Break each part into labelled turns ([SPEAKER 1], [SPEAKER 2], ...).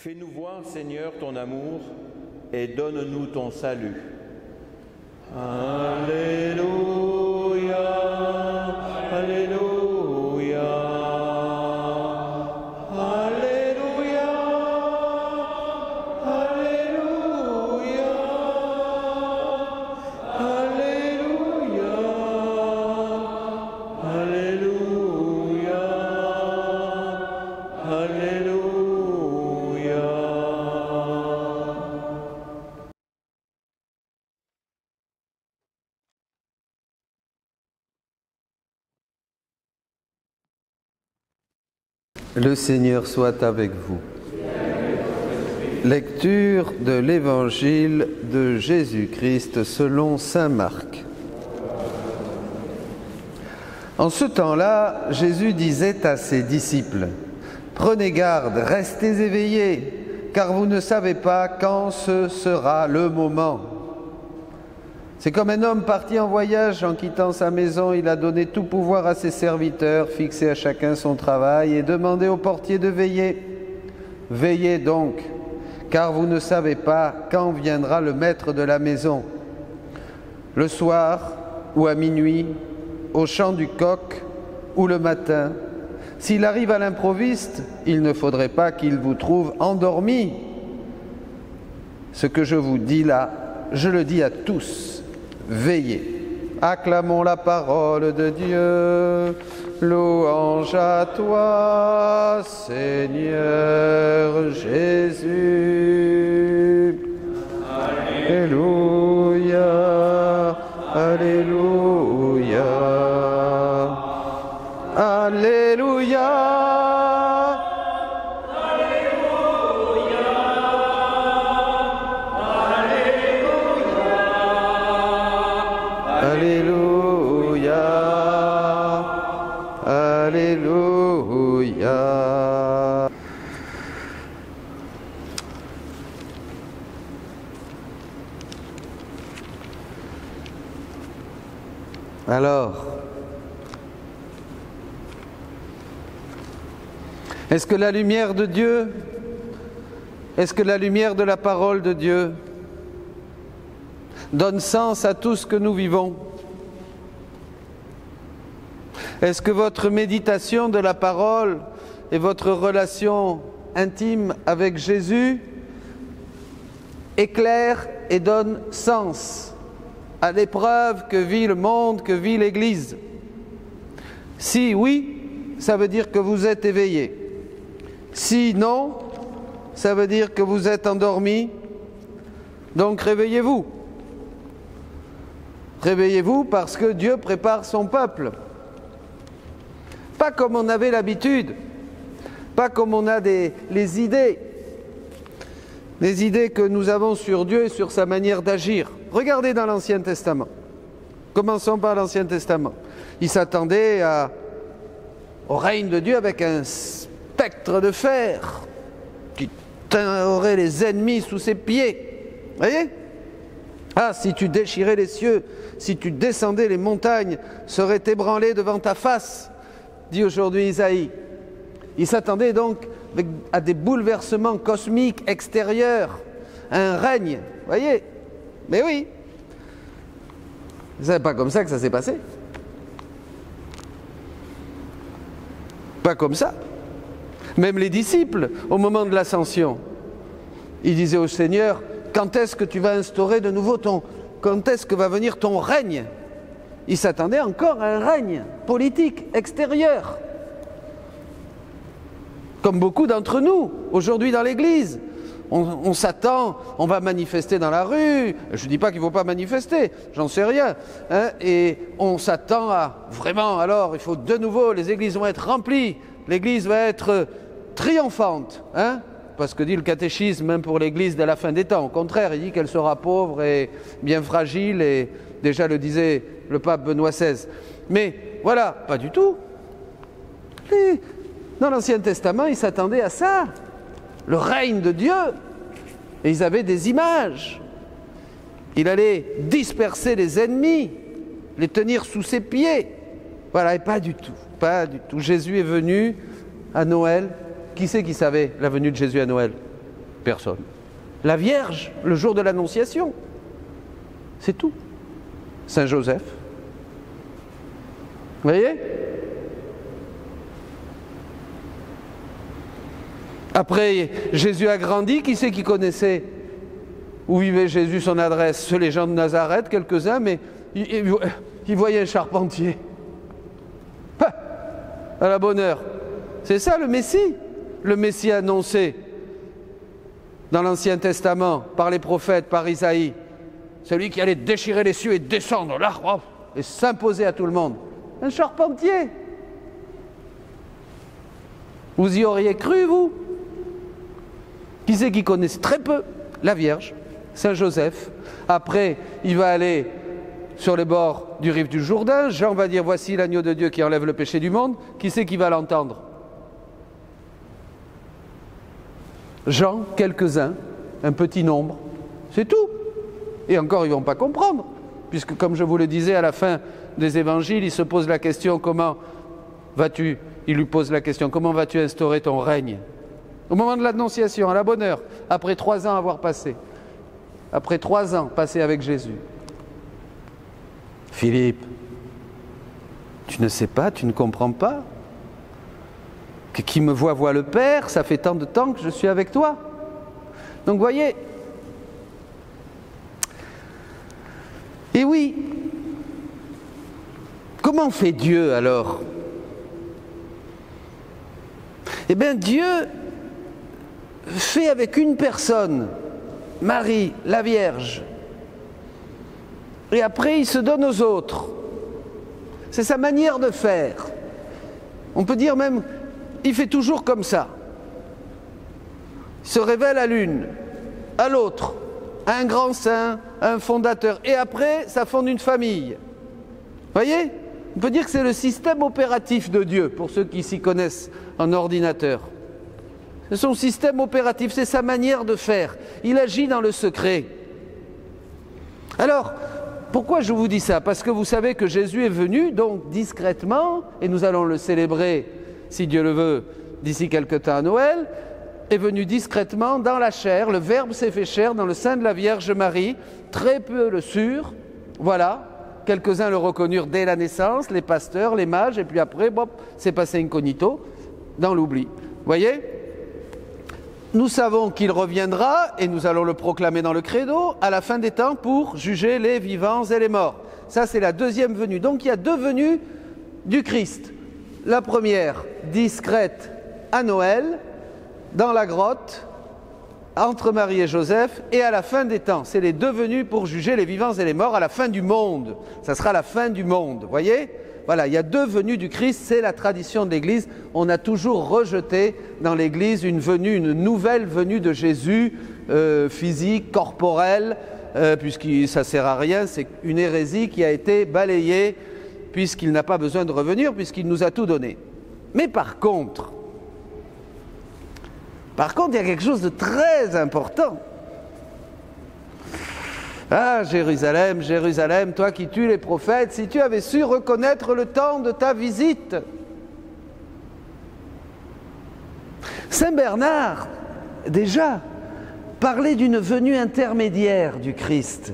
[SPEAKER 1] Fais-nous voir, Seigneur, ton amour et donne-nous ton salut. Alléluia, Alléluia, Alléluia, Alléluia, Alléluia, Alléluia, Alléluia.
[SPEAKER 2] Le Seigneur soit avec vous. Lecture de l'Évangile de Jésus-Christ selon saint Marc. En ce temps-là, Jésus disait à ses disciples : « Prenez garde, restez éveillés, car vous ne savez pas quand ce sera le moment. » C'est comme un homme parti en voyage, en quittant sa maison, il a donné tout pouvoir à ses serviteurs, fixé à chacun son travail et demandé au portier de veiller. Veillez donc, car vous ne savez pas quand viendra le maître de la maison. Le soir ou à minuit, au chant du coq ou le matin. S'il arrive à l'improviste, il ne faudrait pas qu'il vous trouve endormis. Ce que je vous dis là, je le dis à tous. Veillez. Acclamons la parole de Dieu. Louange à toi, Seigneur Jésus. Alléluia, Alléluia, Alléluia. Alléluia, Alléluia. Alors, est-ce que la lumière de Dieu, est-ce que la lumière de la parole de Dieu donne sens à tout ce que nous vivons? Est-ce que votre méditation de la parole et votre relation intime avec Jésus éclaire et donne sens à l'épreuve que vit le monde, que vit l'Église? Si oui, ça veut dire que vous êtes éveillés. Si non, ça veut dire que vous êtes endormis. Donc réveillez-vous. Réveillez-vous parce que Dieu prépare son peuple. Pas comme on avait l'habitude, pas comme on a les idées que nous avons sur Dieu et sur sa manière d'agir. Regardez dans l'Ancien Testament. Commençons par l'Ancien Testament. Il s'attendait au règne de Dieu avec un spectre de fer qui aurait les ennemis sous ses pieds. Voyez ? Ah, si tu déchirais les cieux, si tu descendais les montagnes, seraient ébranlées devant ta face, dit aujourd'hui Isaïe. Il s'attendait donc à des bouleversements cosmiques extérieurs, un règne, voyez? Mais oui, c'est pas comme ça que ça s'est passé. Pas comme ça. Même les disciples, au moment de l'ascension, ils disaient au Seigneur: quand est-ce que tu vas instaurer de nouveau quand est-ce que va venir ton règne? Ils s'attendaient encore à un règne politique extérieur. Comme beaucoup d'entre nous, aujourd'hui dans l'Église. On s'attend, on va manifester dans la rue. Je ne dis pas qu'il ne faut pas manifester, j'en sais rien. Hein, et on s'attend à, vraiment, alors il faut de nouveau, les églises vont être remplies, l'Église va être triomphante. Hein, parce que dit le catéchisme, même pour l'Église de la fin des temps. Au contraire, il dit qu'elle sera pauvre et bien fragile, et déjà le disait le pape Benoît XVI. Mais voilà, pas du tout. Dans l'Ancien Testament, ils s'attendaient à ça, le règne de Dieu. Et ils avaient des images. Il allait disperser les ennemis, les tenir sous ses pieds. Voilà, et pas du tout, pas du tout. Jésus est venu à Noël. Qui c'est qui savait la venue de Jésus à Noël? Personne. La Vierge, le jour de l'Annonciation. C'est tout. Saint Joseph. Vous voyez? Après, Jésus a grandi, qui c'est qui connaissait où vivait Jésus, son adresse? Les gens de Nazareth, quelques-uns, mais ils voyaient un charpentier. À la bonne heure. C'est ça le Messie annoncé dans l'Ancien Testament, par les prophètes, par Isaïe. Celui qui allait déchirer les cieux et descendre là, et s'imposer à tout le monde. Un charpentier. Vous y auriez cru, vous? Qui c'est qui connaissait? Très peu. La Vierge, Saint Joseph. Après, il va aller sur les bords du rive du Jourdain. Jean va dire, voici l'agneau de Dieu qui enlève le péché du monde. Qui c'est qui va l'entendre? Jean, quelques-uns, un petit nombre. C'est tout. Et encore, ils ne vont pas comprendre. Puisque, comme je vous le disais, à la fin des évangiles, il se pose la question, il lui pose la question, comment vas-tu instaurer ton règne? Au moment de l'Annonciation, à la bonne heure, après 3 ans avoir passé. Après 3 ans passés avec Jésus. Philippe, tu ne sais pas, tu ne comprends pas? Que qui me voit le Père, ça fait tant de temps que je suis avec toi. Donc voyez, et oui, comment fait Dieu alors? Eh bien Dieu fait avec une personne, Marie, la Vierge, et après il se donne aux autres. C'est sa manière de faire. On peut dire même, il fait toujours comme ça. Il se révèle à l'une, à l'autre, à un grand saint, à un fondateur, et après ça fonde une famille. Voyez? On peut dire que c'est le système opératif de Dieu, pour ceux qui s'y connaissent en ordinateur. C'est son système opératif, c'est sa manière de faire. Il agit dans le secret. Alors, pourquoi je vous dis ça? Parce que vous savez que Jésus est venu, donc discrètement, et nous allons le célébrer, si Dieu le veut, d'ici quelque temps à Noël, est venu discrètement dans la chair. Le Verbe s'est fait chair dans le sein de la Vierge Marie. Très peu le surent, voilà. Quelques-uns le reconnurent dès la naissance, les pasteurs, les mages, et puis après, c'est passé incognito, dans l'oubli. Voyez? Nous savons qu'il reviendra, et nous allons le proclamer dans le credo, à la fin des temps pour juger les vivants et les morts. Ça, c'est la deuxième venue. Donc, il y a 2 venues du Christ. La première, discrète, à Noël, dans la grotte, entre Marie et Joseph, et à la fin des temps. C'est les 2 venues pour juger les vivants et les morts à la fin du monde. Ça sera la fin du monde, voyez? Voilà, il y a 2 venues du Christ, c'est la tradition de l'Église. On a toujours rejeté dans l'Église une nouvelle venue de Jésus, physique, corporelle, puisque ça ne sert à rien, c'est une hérésie qui a été balayée, puisqu'il n'a pas besoin de revenir, puisqu'il nous a tout donné. Mais par contre, il y a quelque chose de très important. Ah, Jérusalem, Jérusalem, toi qui tues les prophètes, si tu avais su reconnaître le temps de ta visite. Saint Bernard, déjà, parlait d'une venue intermédiaire du Christ.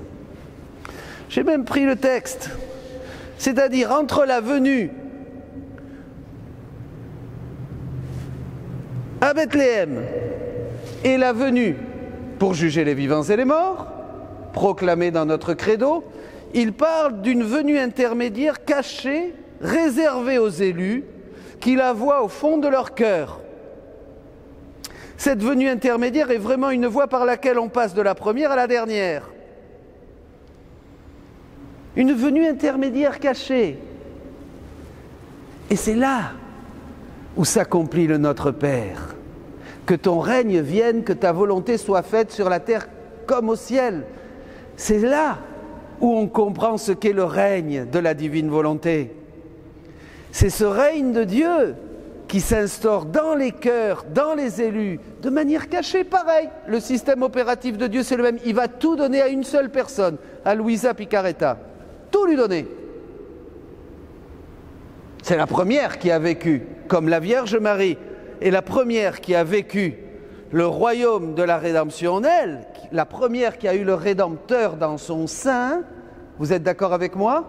[SPEAKER 2] J'ai même pris le texte. C'est-à-dire entre la venue à Bethléem et la venue pour juger les vivants et les morts, proclamée dans notre credo, il parle d'une venue intermédiaire cachée, réservée aux élus, qui la voient au fond de leur cœur. Cette venue intermédiaire est vraiment une voie par laquelle on passe de la première à la dernière. Une venue intermédiaire cachée. Et c'est là où s'accomplit le Notre Père. Que ton règne vienne, que ta volonté soit faite sur la terre comme au ciel. C'est là où on comprend ce qu'est le règne de la divine volonté. C'est ce règne de Dieu qui s'instaure dans les cœurs, dans les élus, de manière cachée, pareil. Le système opératif de Dieu, c'est le même. Il va tout donner à une seule personne, à Luisa Picaretta. Tout lui donner. C'est la première qui a vécu, comme la Vierge Marie, est la première qui a vécu le royaume de la rédemption en elle, la première qui a eu le Rédempteur dans son sein, vous êtes d'accord avec moi?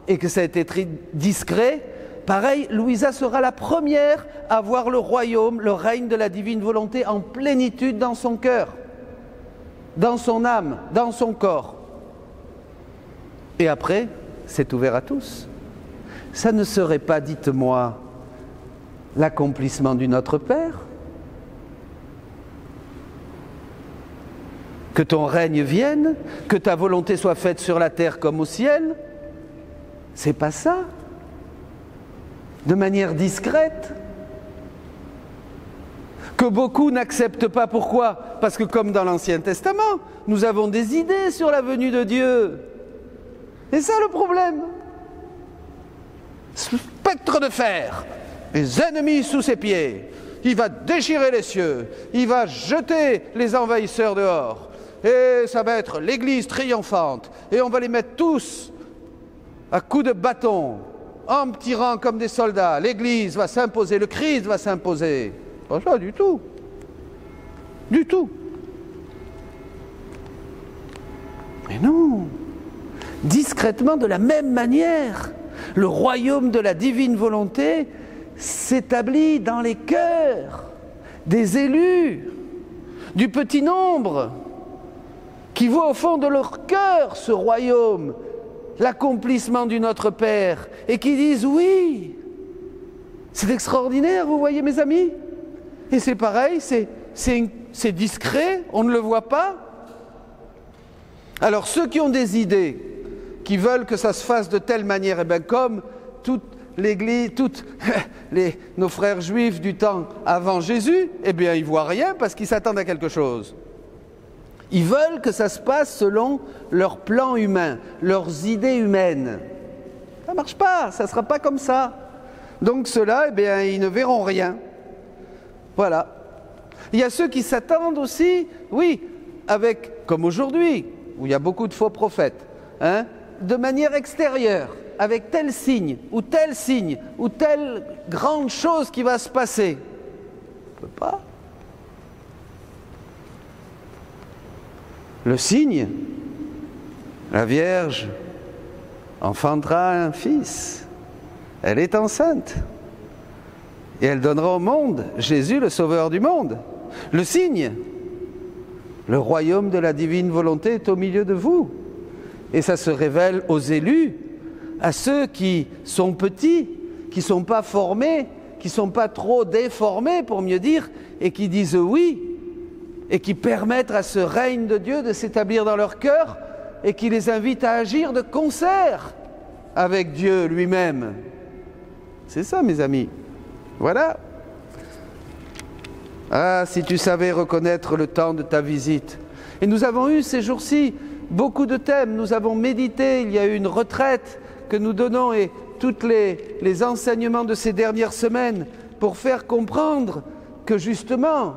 [SPEAKER 2] Et que ça a été très discret, pareil, Louisa sera la première à voir le royaume, le règne de la divine volonté en plénitude dans son cœur, dans son âme, dans son corps. Et après, c'est ouvert à tous. Ça ne serait pas, dites-moi, l'accomplissement du Notre Père? Que ton règne vienne, que ta volonté soit faite sur la terre comme au ciel? C'est pas ça? De manière discrète? Que beaucoup n'acceptent pas. Pourquoi? Parce que comme dans l'Ancien Testament, nous avons des idées sur la venue de Dieu. C'est ça le problème. Spectre de fer, les ennemis sous ses pieds. Il va déchirer les cieux, il va jeter les envahisseurs dehors. Et ça va être l'église triomphante. Et on va les mettre tous à coups de bâton, en petits rangs comme des soldats. L'église va s'imposer, le Christ va s'imposer. Pas ça du tout. Du tout. Mais non. Discrètement, de la même manière, le royaume de la divine volonté s'établit dans les cœurs des élus, du petit nombre, qui voient au fond de leur cœur ce royaume, l'accomplissement du Notre Père, et qui disent oui, c'est extraordinaire, vous voyez mes amis? Et c'est pareil, c'est discret, on ne le voit pas. Alors ceux qui ont des idées, qui veulent que ça se fasse de telle manière, et bien comme toute l'Église, nos frères juifs du temps avant Jésus, eh bien ils ne voient rien parce qu'ils s'attendent à quelque chose. Ils veulent que ça se passe selon leur plan humain, leurs idées humaines. Ça ne marche pas, ça ne sera pas comme ça. Donc ceux-là, eh bien, ils ne verront rien. Voilà. Il y a ceux qui s'attendent aussi, oui, avec, comme aujourd'hui, où il y a beaucoup de faux prophètes, hein, de manière extérieure, avec tel signe, ou telle grande chose qui va se passer. On ne peut pas. Le signe, la Vierge enfantera un fils, elle est enceinte, et elle donnera au monde Jésus, le Sauveur du monde. Le signe, le royaume de la divine volonté est au milieu de vous, et ça se révèle aux élus, à ceux qui sont petits, qui ne sont pas formés, qui ne sont pas trop déformés pour mieux dire, et qui disent oui, et qui permettent à ce règne de Dieu de s'établir dans leur cœur et qui les invite à agir de concert avec Dieu lui-même. C'est ça, mes amis. Voilà. Ah, si tu savais reconnaître le temps de ta visite. Et nous avons eu ces jours-ci beaucoup de thèmes. Nous avons médité, il y a eu une retraite que nous donnons et tous les enseignements de ces dernières semaines pour faire comprendre que justement,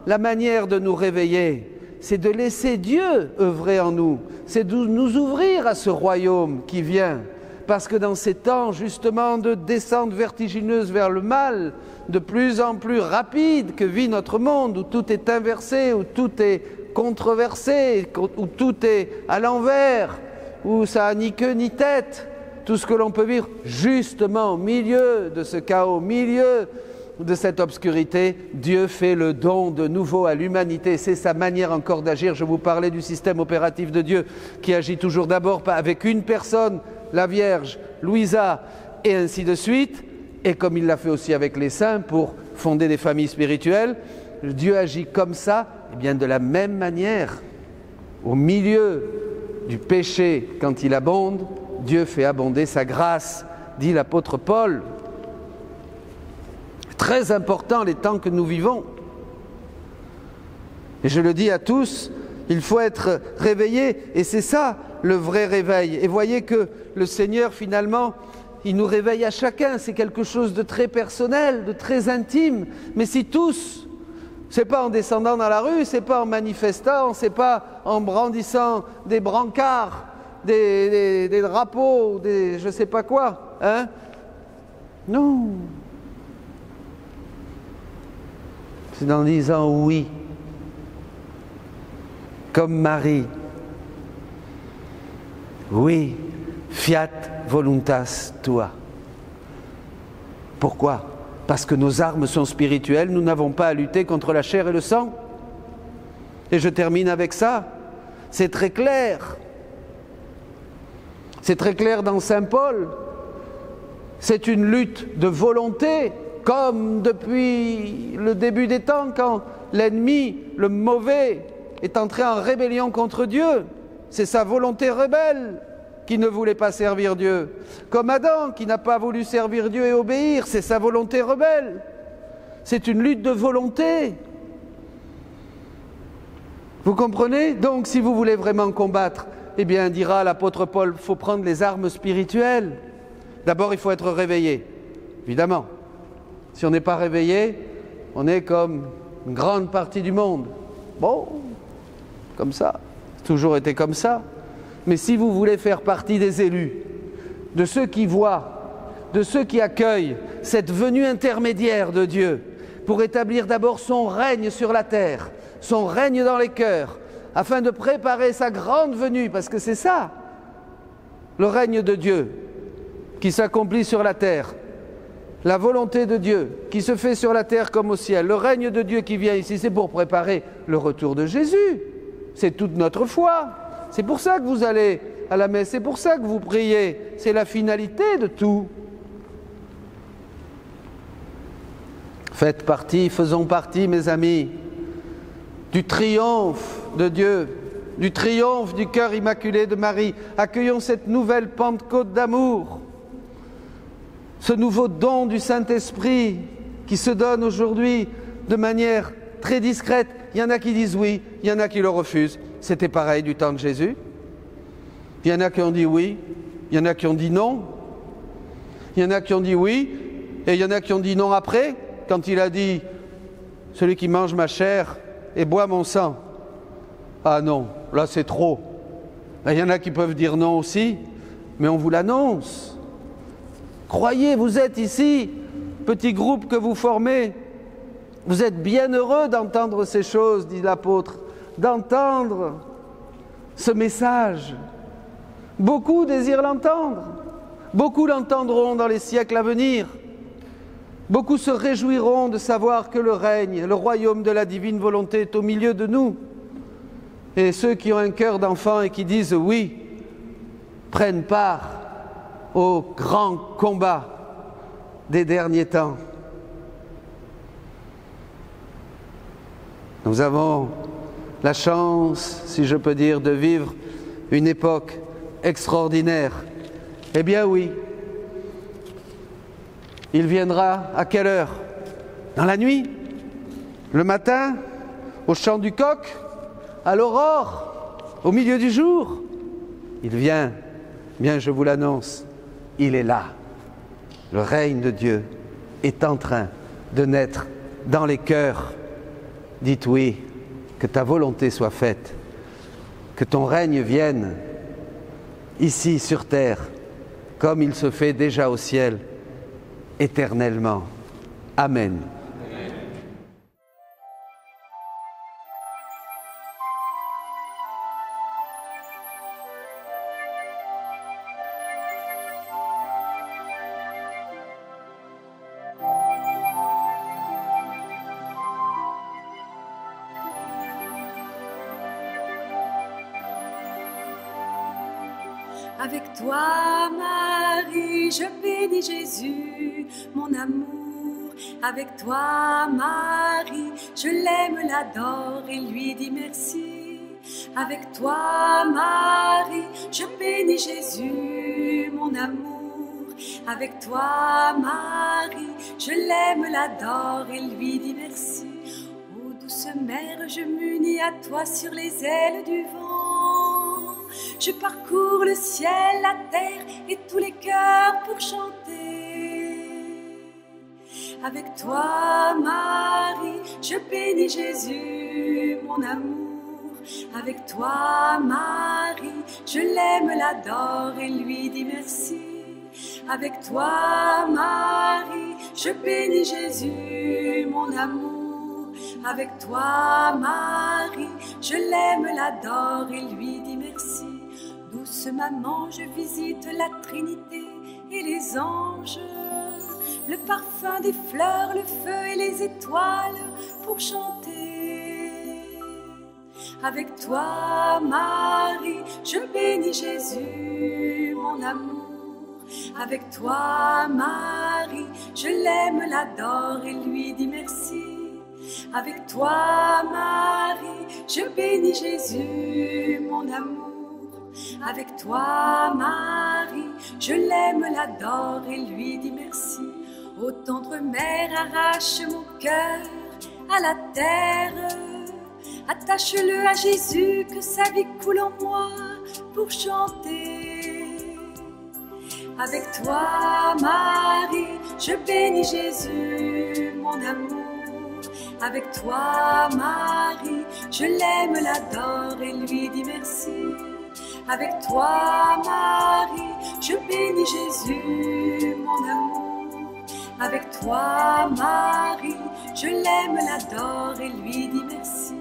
[SPEAKER 2] la manière de nous réveiller, c'est de laisser Dieu œuvrer en nous, c'est de nous ouvrir à ce royaume qui vient. Parce que dans ces temps justement de descente vertigineuse vers le mal, de plus en plus rapide que vit notre monde, où tout est inversé, où tout est controversé, où tout est à l'envers, où ça n'a ni queue ni tête, tout ce que l'on peut vivre justement au milieu de ce chaos, au milieu de cette obscurité, Dieu fait le don de nouveau à l'humanité. C'est sa manière encore d'agir. Je vous parlais du système opératif de Dieu qui agit toujours d'abord avec une personne, la Vierge, Louisa, et ainsi de suite. Et comme il l'a fait aussi avec les saints pour fonder des familles spirituelles, Dieu agit comme ça, et bien de la même manière. Au milieu du péché, quand il abonde, Dieu fait abonder sa grâce, dit l'apôtre Paul. Très important les temps que nous vivons. Et je le dis à tous, il faut être réveillé, et c'est ça le vrai réveil. Et voyez que le Seigneur finalement, il nous réveille à chacun, c'est quelque chose de très personnel, de très intime. Mais si tous, c'est pas en descendant dans la rue, c'est pas en manifestant, c'est pas en brandissant des brancards, des drapeaux, des je sais pas quoi, hein? Non. C'est en disant oui comme Marie. Oui, fiat voluntas tua. Pourquoi? Parce que nos armes sont spirituelles, nous n'avons pas à lutter contre la chair et le sang. Et je termine avec ça. C'est très clair. C'est très clair dans Saint Paul. C'est une lutte de volonté, comme depuis le début des temps, quand l'ennemi, le mauvais, est entré en rébellion contre Dieu. C'est sa volonté rebelle qui ne voulait pas servir Dieu. Comme Adam, qui n'a pas voulu servir Dieu et obéir, c'est sa volonté rebelle. C'est une lutte de volonté. Vous comprenez? Donc, si vous voulez vraiment combattre, eh bien, dira l'apôtre Paul, il faut prendre les armes spirituelles. D'abord, il faut être réveillé, évidemment. Si on n'est pas réveillé, on est comme une grande partie du monde. Bon, comme ça, c'est toujours été comme ça. Mais si vous voulez faire partie des élus, de ceux qui voient, de ceux qui accueillent cette venue intermédiaire de Dieu, pour établir d'abord son règne sur la terre, son règne dans les cœurs, afin de préparer sa grande venue, parce que c'est ça, le règne de Dieu qui s'accomplit sur la terre, la volonté de Dieu qui se fait sur la terre comme au ciel, le règne de Dieu qui vient ici, c'est pour préparer le retour de Jésus. C'est toute notre foi. C'est pour ça que vous allez à la messe, c'est pour ça que vous priez. C'est la finalité de tout. Faites partie, faisons partie, mes amis, du triomphe de Dieu, du triomphe du cœur immaculé de Marie. Accueillons cette nouvelle Pentecôte d'amour, ce nouveau don du Saint-Esprit qui se donne aujourd'hui de manière très discrète. Il y en a qui disent oui, il y en a qui le refusent. C'était pareil du temps de Jésus. Il y en a qui ont dit oui, il y en a qui ont dit non. Il y en a qui ont dit oui, et il y en a qui ont dit non après, quand il a dit « Celui qui mange ma chair et boit mon sang ». Ah non, là c'est trop. Il y en a qui peuvent dire non aussi, mais on vous l'annonce. Croyez, vous êtes ici, petit groupe que vous formez. Vous êtes bien heureux d'entendre ces choses, dit l'apôtre, d'entendre ce message. Beaucoup désirent l'entendre. Beaucoup l'entendront dans les siècles à venir. Beaucoup se réjouiront de savoir que le règne, le royaume de la divine volonté est au milieu de nous. Et ceux qui ont un cœur d'enfant et qui disent oui, prennent part au grand combat des derniers temps. Nous avons la chance, si je peux dire, de vivre une époque extraordinaire. Eh bien oui, il viendra à quelle heure? Dans la nuit? Le matin? Au chant du coq? À l'aurore? Au milieu du jour? Il vient, bien je vous l'annonce, il est là. Le règne de Dieu est en train de naître dans les cœurs. Dites oui, que ta volonté soit faite, que ton règne vienne ici sur terre, comme il se fait déjà au ciel, éternellement. Amen.
[SPEAKER 3] Avec toi, Marie, je bénis Jésus, mon amour. Avec toi, Marie, je l'aime, l'adore et lui dis merci. Avec toi, Marie, je bénis Jésus, mon amour. Avec toi, Marie, je l'aime, l'adore et lui dis merci. Ô douce mère, je m'unis à toi sur les ailes du vent. Je parcours le ciel, la terre et tous les cœurs pour chanter. Avec toi, Marie, je bénis Jésus, mon amour. Avec toi, Marie, je l'aime, l'adore et lui dis merci. Avec toi, Marie, je bénis Jésus, mon amour. Avec toi, Marie, je l'aime, l'adore et lui dis merci. Douce maman, je visite la Trinité et les anges, le parfum des fleurs, le feu et les étoiles pour chanter. Avec toi, Marie, je bénis Jésus, mon amour. Avec toi, Marie, je l'aime, l'adore et lui dis merci. Avec toi, Marie, je bénis Jésus, mon amour. Avec toi, Marie, je l'aime, l'adore et lui dis merci. Ô tendre mère, arrache mon cœur à la terre. Attache-le à Jésus, que sa vie coule en moi pour chanter. Avec toi, Marie, je bénis Jésus, mon amour. Avec toi, Marie, je l'aime, l'adore et lui dis merci. Avec toi, Marie, je bénis Jésus, mon amour. Avec toi, Marie, je l'aime, l'adore et lui dis merci.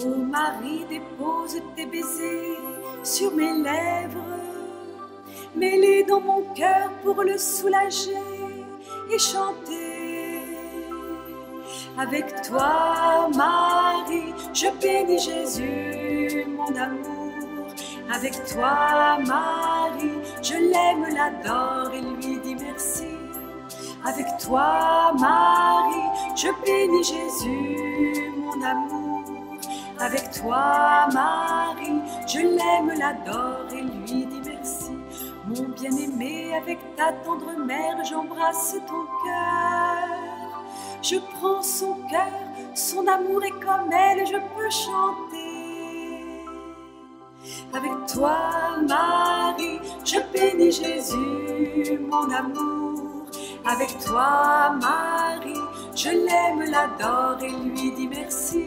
[SPEAKER 3] Ô Marie, dépose tes baisers sur mes lèvres, mets-les dans mon cœur pour le soulager et chanter. Avec toi, Marie, je bénis Jésus, mon amour. Avec toi, Marie, je l'aime, l'adore et lui dis merci. Avec toi, Marie, je bénis Jésus, mon amour. Avec toi, Marie, je l'aime, l'adore et lui dis merci. Mon bien-aimé, avec ta tendre mère, j'embrasse ton cœur. Je prends son cœur, son amour est comme elle, je peux chanter. Avec toi, Marie, je bénis Jésus, mon amour. Avec toi, Marie, je l'aime, l'adore et lui dis merci.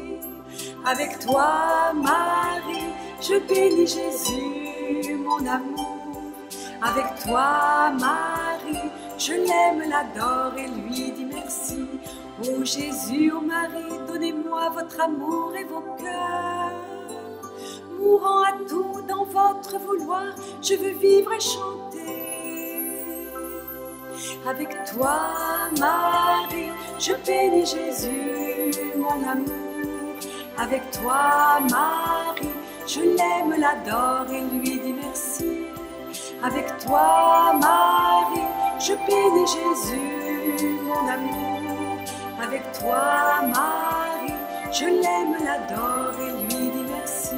[SPEAKER 3] Avec toi, Marie, je bénis Jésus, mon amour. Avec toi, Marie, je l'aime, l'adore et lui dis merci. Ô Jésus, ô Marie, donnez-moi votre amour et vos cœurs. Mourant à tout dans votre vouloir, je veux vivre et chanter. Avec toi, Marie, je bénis Jésus, mon amour. Avec toi, Marie, je l'aime, l'adore et lui dis merci. Avec toi, Marie, je bénis Jésus, mon amour. Avec toi, Marie, je l'aime, l'adore et lui dis merci.